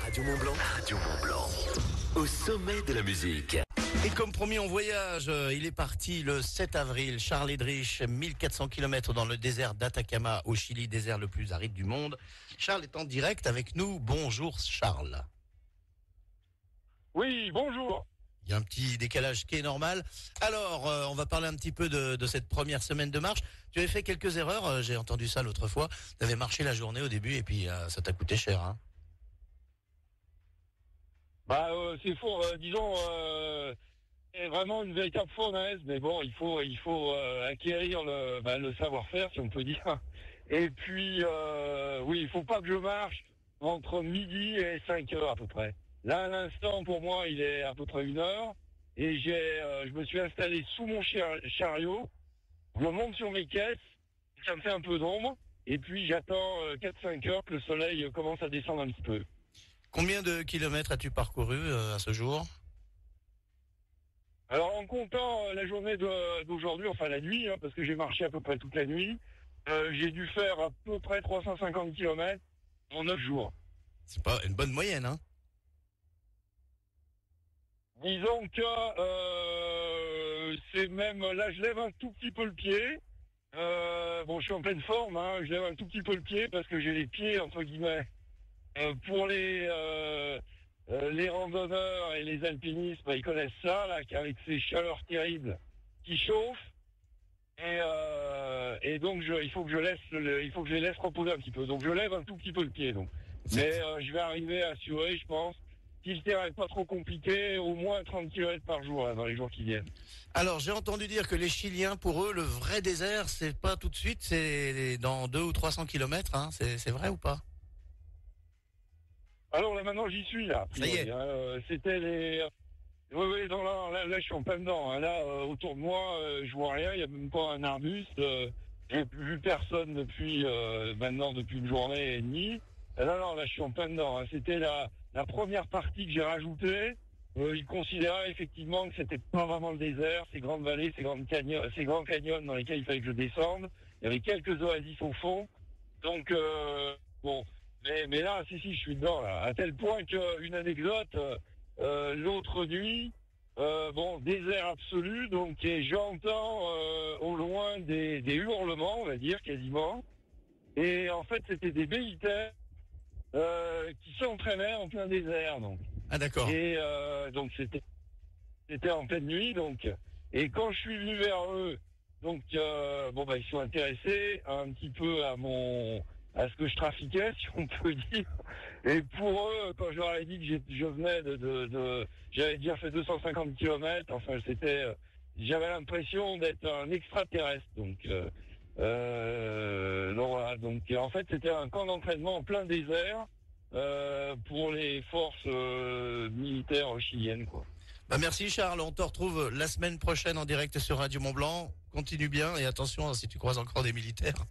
Radio Mont-Blanc. Radio Mont-Blanc. Au sommet de la musique. Et comme promis, on voyage. Il est parti le 7 avril. Charles Edrich, 1400 km dans le désert d'Atacama au Chili, désert le plus aride du monde. Charles est en direct avec nous. Bonjour Charles. Oui, bonjour. Il y a un petit décalage qui est normal. Alors, on va parler un petit peu de cette première semaine de marche. Tu avais fait quelques erreurs, j'ai entendu ça l'autre fois. Tu avais marché la journée au début et puis ça t'a coûté cher. Hein. C'est faux, disons, c'est vraiment une véritable fournaise, mais bon, il faut acquérir le savoir-faire, si on peut dire. Et puis, oui, il faut pas que je marche entre midi et 5 heures à peu près. Là, à l'instant, pour moi, il est à peu près 1 heure, et je me suis installé sous mon chariot, je monte sur mes caisses, ça me fait un peu d'ombre, et puis j'attends 4-5 heures que le soleil commence à descendre un petit peu. Combien de kilomètres as-tu parcouru à ce jour ? Alors en comptant la journée d'aujourd'hui, enfin la nuit, parce que j'ai marché à peu près toute la nuit, j'ai dû faire à peu près 350 km en 9 jours. C'est pas une bonne moyenne, hein ? Disons que c'est même là, je lève un tout petit peu le pied. Je suis en pleine forme, je lève un tout petit peu le pied parce que j'ai les pieds entre guillemets. Pour les randonneurs et les alpinistes, ils connaissent ça là, qu'avec ces chaleurs terribles qui chauffent. Et donc il faut que je les laisse reposer un petit peu. Donc je lève un tout petit peu le pied. Donc, mais je vais arriver à assurer, je pense. Si le terrain n'est pas trop compliqué, au moins 30 km par jour dans les jours qui viennent. Alors, j'ai entendu dire que les Chiliens, pour eux, le vrai désert, c'est pas tout de suite, c'est dans 200 ou 300 kilomètres. Hein. C'est vrai ou pas ? Alors là, maintenant, j'y suis là. Ça y est. C'était les... Oui, non, là, je suis en plein dedans. Hein. Là, autour de moi, je vois rien. Il y a même pas un arbuste. J'ai vu personne depuis une journée et demie. Non, là, je suis en plein dedans. Hein. C'était la première partie que j'ai rajoutée. Ils considéraient effectivement que c'était pas vraiment le désert, ces grandes vallées, ces grands canyons dans lesquels il fallait que je descende. Il y avait quelques oasis au fond. Donc, mais là, si, je suis dedans, là. À tel point qu'une anecdote, l'autre nuit, désert absolu, donc, et j'entends au loin des hurlements, on va dire, quasiment. Et en fait, c'était des militaires qui s'entraînaient en plein désert, donc. Ah d'accord. Et donc c'était en pleine nuit, donc. Et quand je suis venu vers eux, donc ils sont intéressés un petit peu à ce que je trafiquais, si on peut dire. Et pour eux, quand je leur ai dit que je venais j'avais déjà fait 250 km, enfin j'avais l'impression d'être un extraterrestre, donc voilà. Donc en fait c'était un camp d'entraînement en plein désert pour les forces militaires chiliennes, quoi. Merci Charles, on te retrouve la semaine prochaine en direct sur Radio Mont-Blanc. Continue bien et attention si tu croises encore des militaires.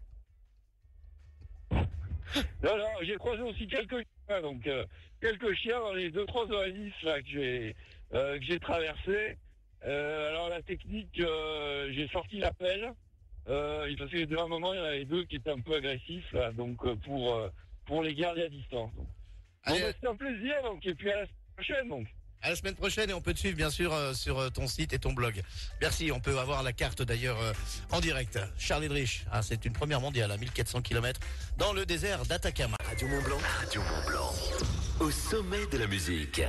Non, j'ai croisé aussi quelques chiens dans les 2-3 oasis là que j'ai traversé. Alors la technique, j'ai sorti la pelle parce qu'à un moment il y en avait 2 qui étaient un peu agressifs là, donc pour les garder à distance. C'est un plaisir, donc, et puis à la semaine prochaine, donc. À la semaine prochaine et on peut te suivre bien sûr sur ton site et ton blog. Merci, on peut avoir la carte d'ailleurs en direct. Charles Edrich, c'est une première mondiale à 1400 km dans le désert d'Atacama. Radio Mont-Blanc. Radio Mont-Blanc. Au sommet de la musique.